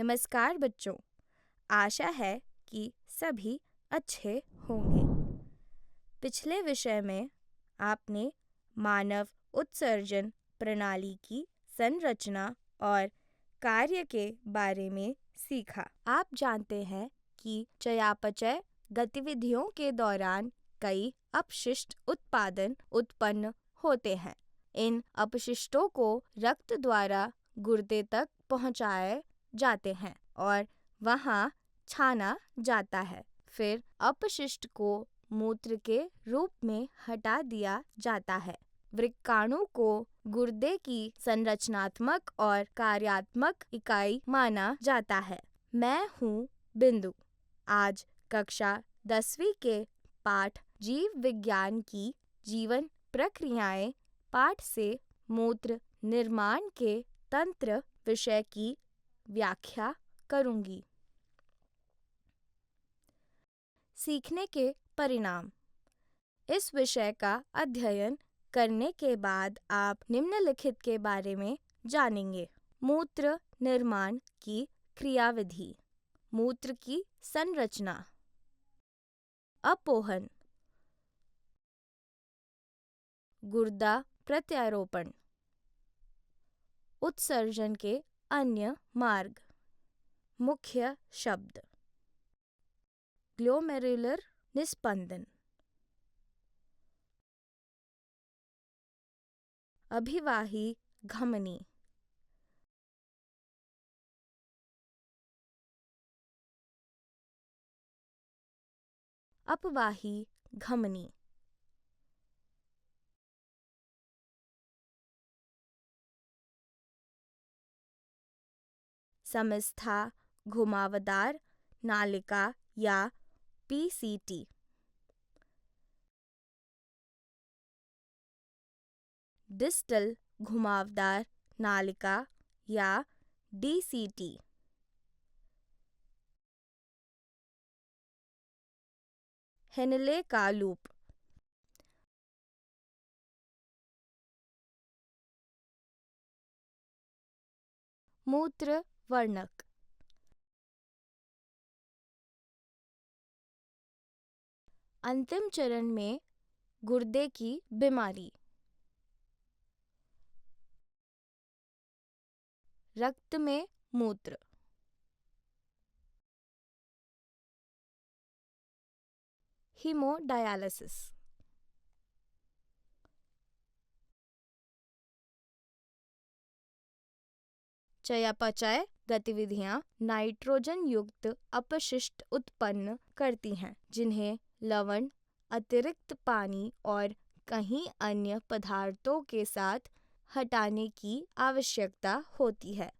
नमस्कार बच्चों, आशा है कि सभी अच्छे होंगे। पिछले विषय में आपने मानव उत्सर्जन प्रणाली की संरचना और कार्य के बारे में सीखा। आप जानते हैं कि चयापचय गतिविधियों के दौरान कई अपशिष्ट उत्पादन उत्पन्न होते हैं। इन अपशिष्टों को रक्त द्वारा गुर्दे तक पहुंचाए जाते हैं और वहां छाना जाता है। फिर अपशिष्ट को मूत्र के रूप में हटा दिया जाता है। वृक्काणु को गुर्दे की संरचनात्मक और कार्यात्मक इकाई माना जाता है। मैं हूँ बिंदु। आज कक्षा 10वीं के पाठ जीव विज्ञान की जीवन प्रक्रियाएं पाठ से मूत्र निर्माण के तंत्र विषय की व्याख्या करूंगी। सीखने के परिणाम। इस विषय का अध्ययन करने के बाद आप निम्नलिखित के बारे में जानेंगे। मूत्र निर्माण की क्रियाविधि, मूत्र की संरचना, अपोहन, गुर्दा प्रत्यारोपण, उत्सर्जन के अन्य मार्ग। मुख्य शब्द: ग्लोमेरुलर निस्पंदन, अभिवाही धमनी, अपवाही धमनी, समस्था घुमावदार नालिका या पीसीटी, डिस्टल घुमावदार नालिका या डीसीटी, हेनले का लूप, मूत्र वर्णक, अंतिम चरण में गुर्दे की बीमारी, रक्त में मूत्र, हीमोडायलिसिस। चयापचय गतिविधियां नाइट्रोजन युक्त अपशिष्ट उत्पन्न करती हैं, जिन्हें लवण, अतिरिक्त पानी और कई अन्य पदार्थों के साथ हटाने की आवश्यकता होती है।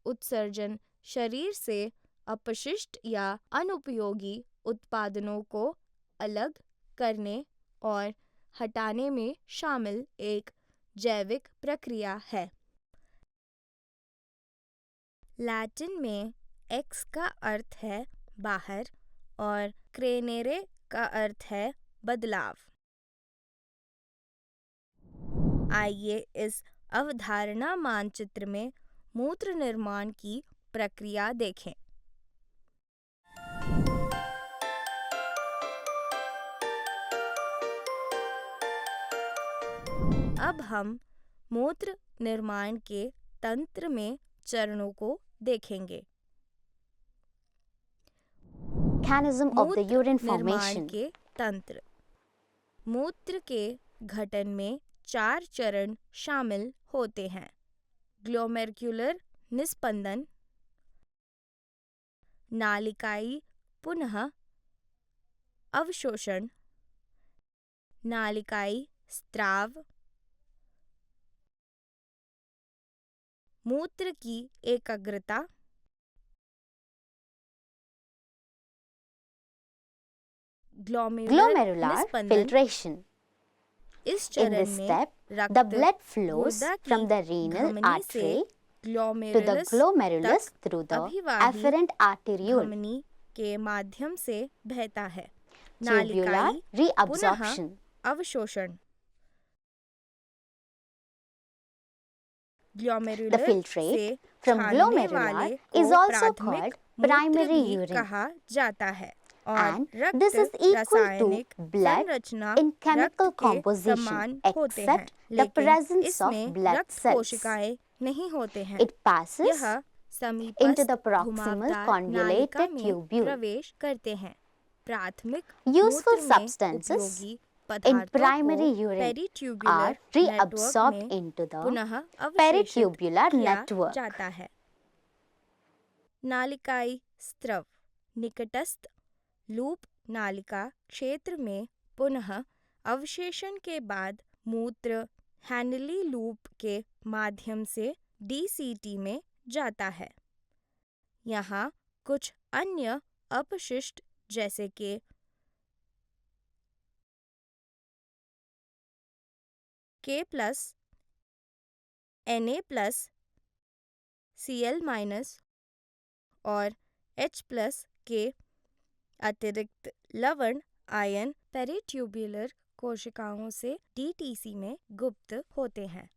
उत्सर्जन शरीर से अपशिष्ट या अनुपयोगी उत्पादनों को अलग करने और हटाने में शामिल एक जैविक प्रक्रिया है। लैटिन में एक्स का अर्थ है बाहर और क्रेनेरे का अर्थ है बदलाव। आइए इस अवधारणा मानचित्र में मूत्र निर्माण की प्रक्रिया देखें। अब हम मूत्र निर्माण के तंत्र में चरणों को देखेंगे। Mechanism of the urine निर्माण formation. के तंत्र। मूत्र के गठन में 4 चरण शामिल होते हैं: ग्लोमेरुलर निस्पंदन, नालिकाई पुनः अवशोषण, नालिकाई स्त्राव, मूत्र की एकाग्रता, Glomerular निस्पंदन। filtration. इस In चरण this में step, रक्त the blood flows गुर्दा की from the renal धमनी से artery to the glomerulus glomerulus तक through the अभिवाही afferent arteriole. धमनी के माध्यम से बहता है। Tubular नालिकाई reabsorption. अवशोषण। The ग्लोमेरुलर filtrate से from छानने glomerular वाले is को also प्राथमिक called मूत्र primary भी urine, कहा जाता है और and रक्त this is equal to रासायनिक blood संरचना in chemical रक्त के composition समान होते हैं, except the लेकिन presence of इसमें blood रक्त cells. कोशिकाएं नहीं होते हैं। It passes यह into समीपस्थ the proximal घुमावदार नालिका convoluted में tubule. प्रवेश करते हैं। प्राथमिक Useful मूत्र में substances उपयोगी in पदार्थों primary को urine peritubular are network reabsorbed में into the पुनः अवशोषित peritubular किया network. जाता है। नालिकाई स्त्रव निकटस्थ लूप नालिका क्षेत्र में पुनः अवशेषण के बाद मूत्र हैनली लूप के माध्यम से डीसीटी में जाता है। यहाँ कुछ अन्य अपशिष्ट जैसे कि K+, Na+, Cl- और H+ के अतिरिक्त लवण आयन पेरिट्यूबुलर कोशिकाओं से डीटीसी में गुप्त होते हैं।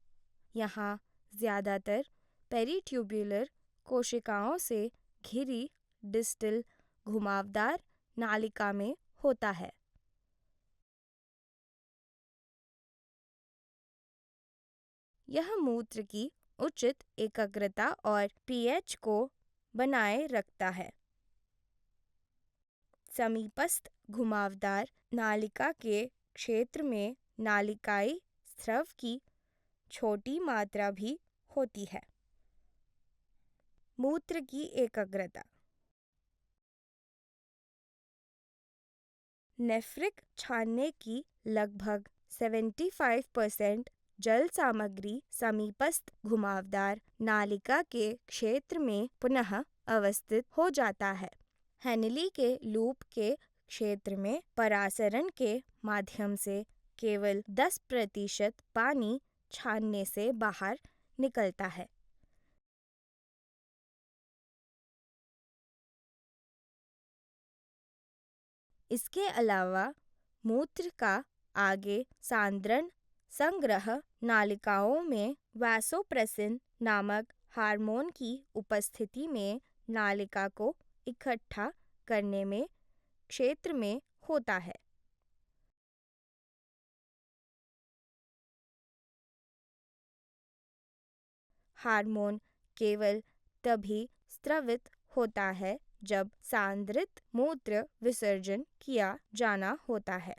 यहाँ ज़्यादातर पेरिट्यूबुलर कोशिकाओं से घिरी डिस्टल घुमावदार नालिका में होता है। यह मूत्र की उचित एकाग्रता और पीएच को बनाए रखता है। समीपस्थ घुमावदार नालिका के क्षेत्र में नालिकाई स्त्रव की छोटी मात्रा भी होती है। मूत्र की एकाग्रता नेफ्रिक छानने की लगभग 75% जल सामग्री समीपस्थ घुमावदार नालिका के क्षेत्र में पुनः अवस्थित हो जाता है। हैनली के लूप के क्षेत्र में परासरण के माध्यम से केवल 10% पानी छानने से बाहर निकलता है। इसके अलावा मूत्र का आगे सांद्रण संग्रह नालिकाओं में वैसोप्रेसिन नामक हार्मोन की उपस्थिति में नालिका को इकट्ठा करने में क्षेत्र में होता है। हार्मोन केवल तभी स्त्रवित होता है जब सांद्रित मूत्र विसर्जन किया जाना होता है।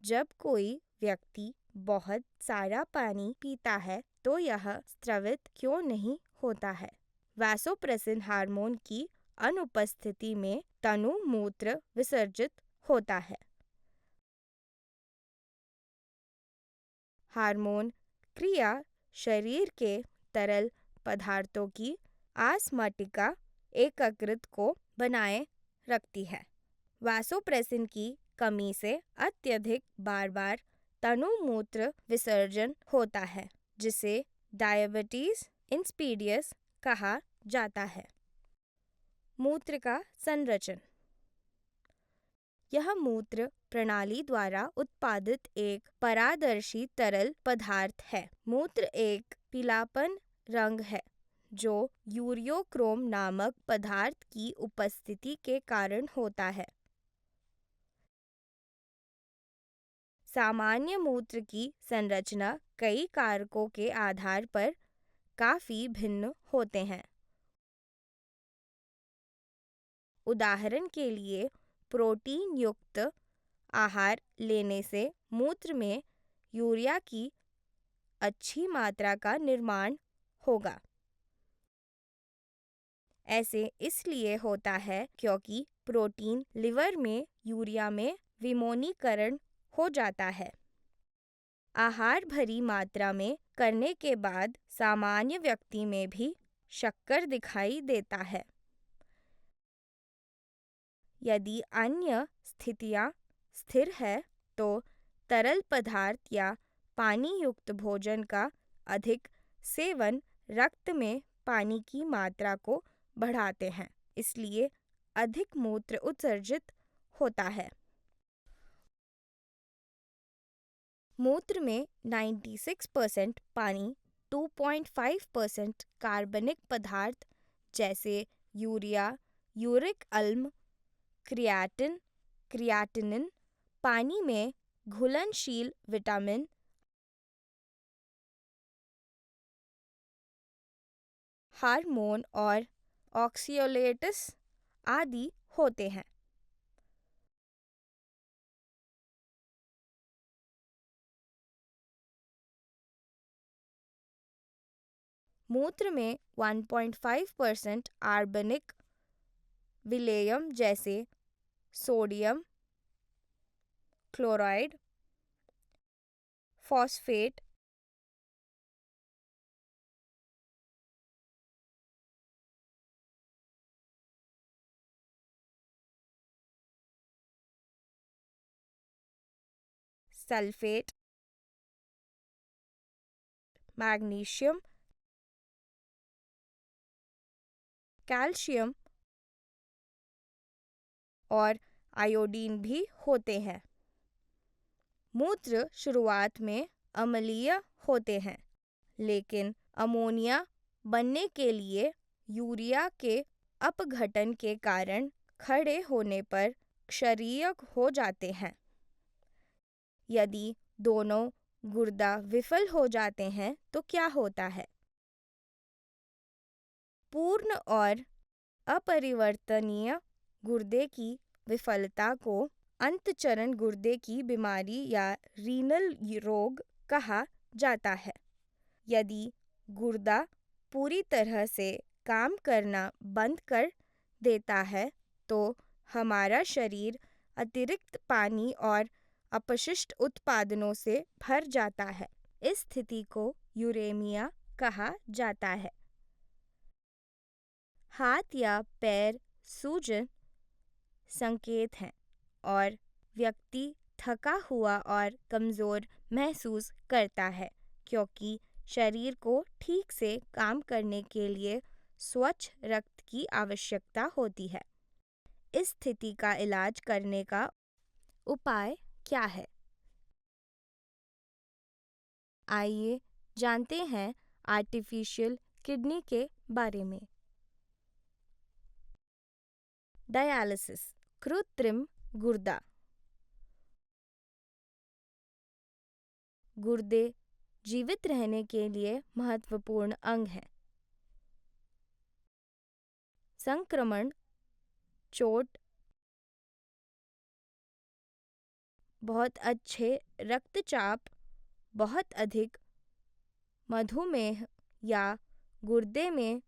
जब कोई व्यक्ति बहुत सारा पानी पीता है तो यह स्त्रवित क्यों नहीं होता है? वैसोप्रेसिन हार्मोन की अनुपस्थिति में तनु मूत्र विसर्जित होता है। हार्मोन क्रिया शरीर के तरल पदार्थों की आसमटिका एकाग्रत को बनाए रखती है। वैसोप्रेसिन की कमी से अत्यधिक बार बार तनु मूत्र विसर्जन होता है, जिसे डायबिटीज इंसिपिडियस कहा जाता है। मूत्र का संरचन यह मूत्र प्रणाली द्वारा उत्पादित एक पारदर्शी तरल पदार्थ है। मूत्र एक पीलापन रंग है जो यूरियोक्रोम नामक पदार्थ की उपस्थिति के कारण होता है। सामान्य मूत्र की संरचना कई कारकों के आधार पर काफी भिन्न होते हैं। उदाहरण के लिए प्रोटीन युक्त आहार लेने से मूत्र में यूरिया की अच्छी मात्रा का निर्माण होगा। ऐसे इसलिए होता है क्योंकि प्रोटीन लिवर में यूरिया में विमोनीकरण हो जाता है। आहार भरी मात्रा में करने के बाद सामान्य व्यक्ति में भी शक्कर दिखाई देता है। यदि अन्य स्थितियां स्थिर है तो तरल पदार्थ या पानी युक्त भोजन का अधिक सेवन रक्त में पानी की मात्रा को बढ़ाते हैं, इसलिए अधिक मूत्र उत्सर्जित होता है। मूत्र में 96% पानी 2.5% कार्बनिक पदार्थ जैसे यूरिया, यूरिक अम्ल, क्रियाटिनिन, पानी में घुलनशील विटामिन, हार्मोन और ऑक्सीलेट्स आदि होते हैं। मूत्र में 1.5% कार्बनिक विलेयम जैसे sodium chloride, phosphate, sulphate, magnesium, calcium और आयोडीन भी होते हैं। मूत्र शुरुआत में अम्लीय होते हैं, लेकिन अमोनिया बनने के लिए यूरिया के अपघटन के कारण खड़े होने पर क्षारीय हो जाते हैं। यदि दोनों गुर्दा विफल हो जाते हैं तो क्या होता है? पूर्ण और अपरिवर्तनीय गुर्दे की विफलता को अंतःचरण गुर्दे की बीमारी या रीनल रोग कहा जाता है। यदि गुर्दा पूरी तरह से काम करना बंद कर देता है तो हमारा शरीर अतिरिक्त पानी और अपशिष्ट उत्पादनों से भर जाता है। इस स्थिति को यूरेमिया कहा जाता है। हाथ या पैर सूजन संकेत हैं और व्यक्ति थका हुआ और कमज़ोर महसूस करता है, क्योंकि शरीर को ठीक से काम करने के लिए स्वच्छ रक्त की आवश्यकता होती है। इस स्थिति का इलाज करने का उपाय क्या है? आइए जानते हैं आर्टिफिशियल किडनी के बारे में। डायलिसिस, कृत्रिम गुर्दा। गुर्दे जीवित रहने के लिए महत्वपूर्ण अंग हैं। संक्रमण, चोट, बहुत अच्छे रक्तचाप, बहुत अधिक मधुमेह या गुर्दे में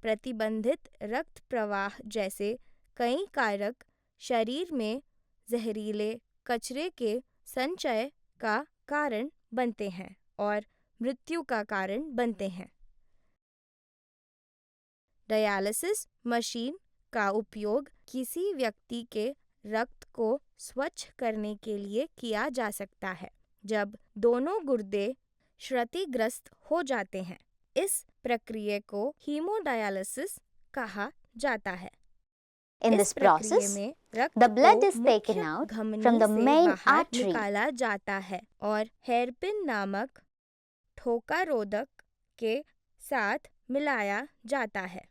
प्रतिबंधित रक्त प्रवाह जैसे कई कारक शरीर में जहरीले कचरे के संचय का कारण बनते हैं और मृत्यु का कारण बनते हैं। डायलिसिस मशीन का उपयोग किसी व्यक्ति के रक्त को स्वच्छ करने के लिए किया जा सकता है जब दोनों गुर्दे क्षतिग्रस्त हो जाते हैं। इस प्रक्रिया को हीमोडायलिसिस कहा जाता है। In इस this प्रक्रिया process, में रक्त the blood को is taken मुख्य out धमनी from the से main बाहर artery. निकाला जाता है और हेरपिन नामक ठोकारोधक के साथ मिलाया जाता है।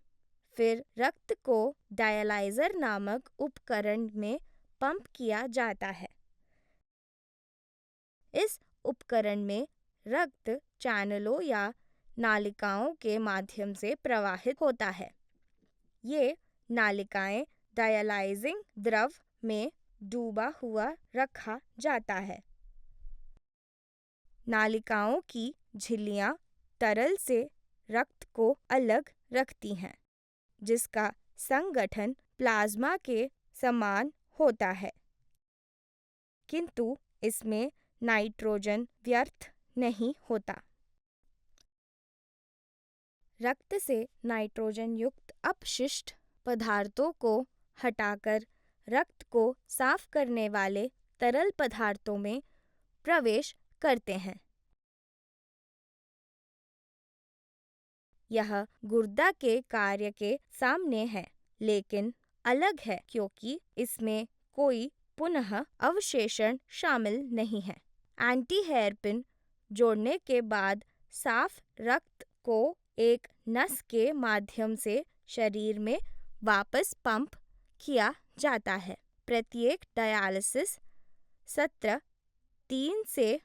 फिर रक्त को डायलाइजर नामक उपकरण में पंप किया जाता है। इस उपकरण में रक्त चैनलों या नालिकाओं के माध्यम से प्रवाहित होता है। ये नालिकाएं डायलाइजिंग द्रव में डूबा हुआ रखा जाता है। नालिकाओं की झिल्लियां तरल से रक्त को अलग रखती हैं, जिसका संगठन प्लाज्मा के समान होता है, किंतु इसमें नाइट्रोजन व्यर्थ नहीं होता। रक्त से नाइट्रोजन युक्त अपशिष्ट पदार्थों को हटाकर रक्त को साफ करने वाले तरल पदार्थों में प्रवेश करते हैं। यह गुर्दा के कार्य के सामने है, लेकिन अलग है क्योंकि इसमें कोई पुनः अवशेषण शामिल नहीं है। एंटी हेयरपिन जोड़ने के बाद साफ रक्त को एक नस के माध्यम से शरीर में वापस पंप किया जाता है। प्रत्येक डायलिसिस सत्र 3 से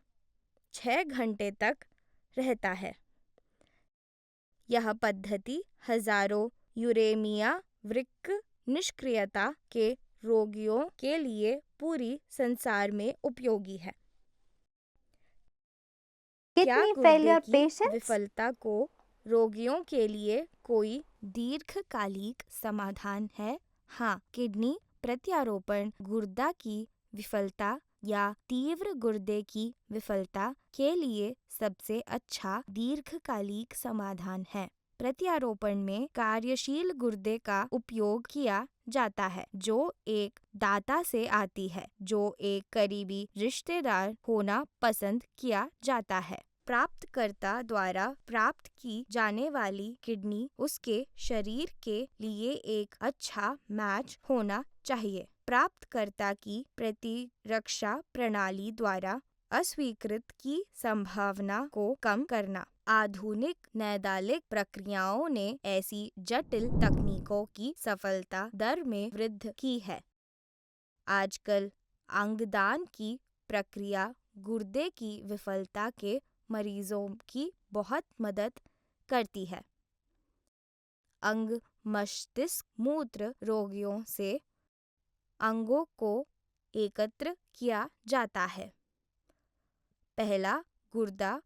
6 घंटे तक रहता है। यह पद्धति हजारों यूरेमिया वृक्क निष्क्रियता के रोगियों के लिए पूरी संसार में उपयोगी है। क्या Kidney गुर्दे failure की patients? विफलता को रोगियों के लिए कोई दीर्घकालिक समाधान है? हाँ, किडनी प्रत्यारोपण गुर्दा की विफलता या तीव्र गुर्दे की विफलता के लिए सबसे अच्छा दीर्घकालिक समाधान है। प्रत्यारोपण में कार्यशील गुर्दे का उपयोग किया जाता है, जो एक दाता से आती है, जो एक करीबी रिश्तेदार होना पसंद किया जाता है। प्राप्तकर्ता द्वारा प्राप्त की जाने वाली किडनी उसके शरीर के लिए एक अच्छा मैच होना चाहिए। प्राप्तकर्ता की प्रतिरक्षा प्रणाली द्वारा अस्वीकृत की संभावना को कम करना। आधुनिक नैदानिक प्रक्रियाओं ने ऐसी जटिल तकनीकों की सफलता दर में वृद्धि की है। आजकल अंगदान की प्रक्रिया गुर्दे की विफलता के मरीजों की बहुत मदद करती है। अंग मस्तिष्क मूत्र रोगियों से अंगों को एकत्र किया जाता है। पहला गुर्दा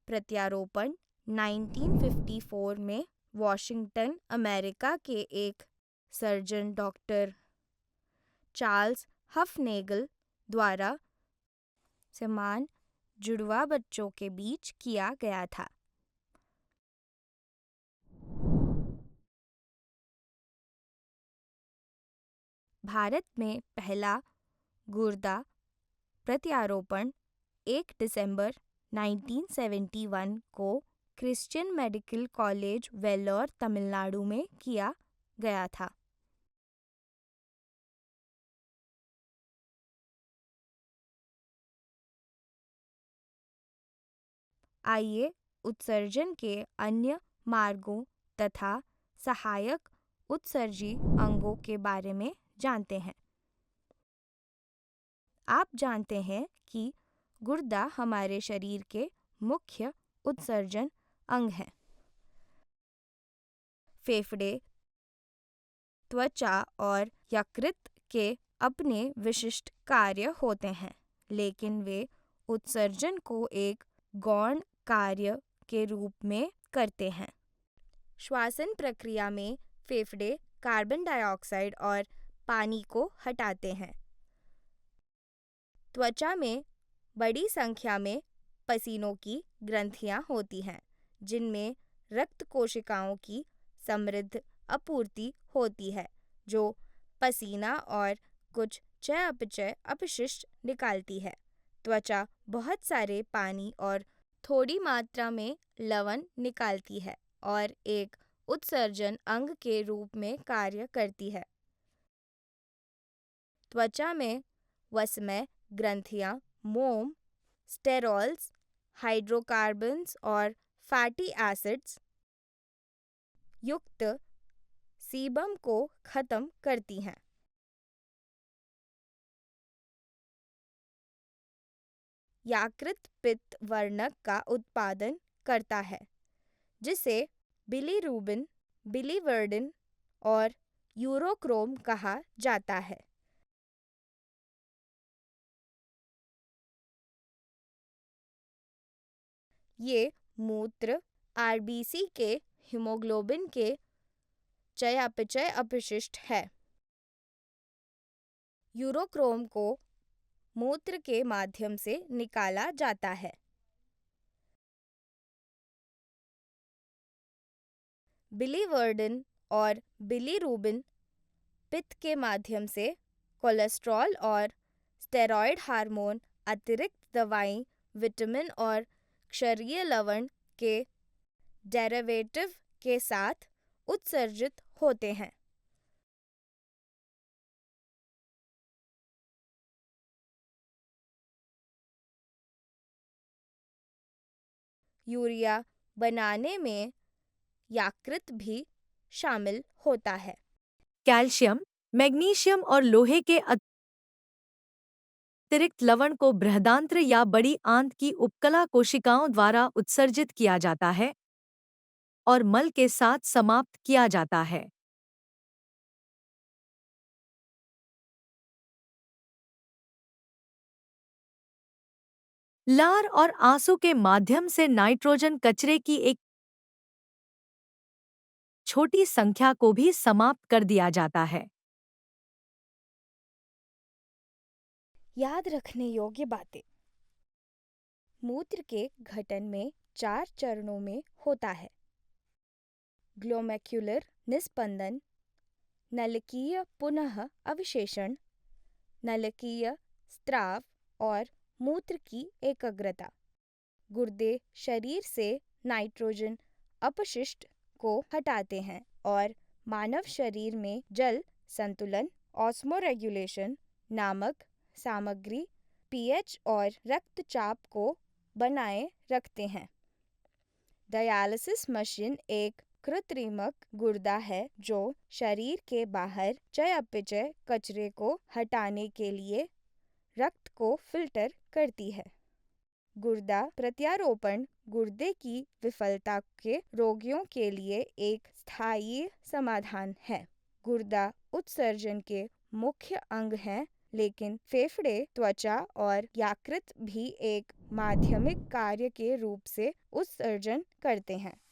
प्रत्यारोपण 1954 में वॉशिंगटन, अमेरिका के एक सर्जन डॉक्टर चार्ल्स हफनेगल द्वारा समान जुड़वा बच्चों के बीच किया गया था। भारत में पहला गुर्दा प्रत्यारोपण 1 दिसंबर 1971 को Christian medical college Vellore, Tamil Nadu में किया गया था। आइए उत्सर्जन के अन्य मार्गों तथा सहायक उत्सर्जी अंगों के बारे में जानते हैं। आप जानते हैं कि गुर्दा हमारे शरीर के मुख्य उत्सर्जन अंग हैं। फेफड़े, त्वचा और यकृत के अपने विशिष्ट कार्य होते हैं, लेकिन वे उत्सर्जन को एक गौण कार्य के रूप में करते हैं। श्वसन प्रक्रिया में फेफड़े कार्बन डाइऑक्साइड और पानी को हटाते हैं। त्वचा में बड़ी संख्या में पसीनों की ग्रंथियां होती हैं, जिनमें रक्त कोशिकाओं की समृद्ध आपूर्ति होती है, जो पसीना और कुछ चयापचय अपशिष्ट निकालती है। त्वचा बहुत सारे पानी और थोड़ी मात्रा में लवण निकालती है और एक उत्सर्जन अंग के रूप में कार्य करती है। त्वचा में वसमय ग्रंथियां मोम, स्टेरॉल्स, हाइड्रोकार्बन्स और फैटी एसिड्स युक्त सीबम को खत्म करती हैं। यकृत पित्त वर्णक का उत्पादन करता है, जिसे बिलीरुबिन, बिलीवर्डिन और यूरोक्रोम कहा जाता है। ये मूत्र आरबीसी के हीमोग्लोबिन के चयापचय अपशिष्ट है। यूरोक्रोम को मूत्र के माध्यम से निकाला जाता है। बिलीवर्डिन और बिलीरुबिन पित्त के माध्यम से कोलेस्ट्रॉल और स्टेरॉयड हार्मोन, अतिरिक्त दवाएं, विटामिन और क्षारीय लवण के डेरिवेटिव के साथ उत्सर्जित होते हैं। यूरिया बनाने में यकृत भी शामिल होता है। कैल्शियम, मैग्नीशियम और लोहे के अतिरिक्त लवण को बृहदांत्र या बड़ी आंत की उपकला कोशिकाओं द्वारा उत्सर्जित किया जाता है और मल के साथ समाप्त किया जाता है। लार और आंसू के माध्यम से नाइट्रोजन कचरे की एक छोटी संख्या को भी समाप्त कर दिया जाता है। याद रखने योग्य बातें। मूत्र के गठन में 4 चरणों में होता है। ग्लोमेक्युलर निस्पंदन, नलिकीय पुनः अवशेषण, नलिकीय स्त्राव और मूत्र की एकाग्रता। गुर्दे शरीर से नाइट्रोजन अपशिष्ट को हटाते हैं और मानव शरीर में जल संतुलन ऑस्मोरेगुलेशन नामक सामग्री पीएच और रक्तचाप को बनाए रखते हैं। डायलिसिस मशीन एक कृत्रिमक गुर्दा है जो शरीर के बाहर चयापचय कचरे को हटाने के लिए रक्त को फिल्टर करती है। गुर्दा प्रत्यारोपण गुर्दे की विफलता के रोगियों के लिए एक स्थायी समाधान है। गुर्दा उत्सर्जन के मुख्य अंग हैं, लेकिन फेफड़े, त्वचा और यकृत भी एक माध्यमिक कार्य के रूप से उत्सर्जन करते हैं।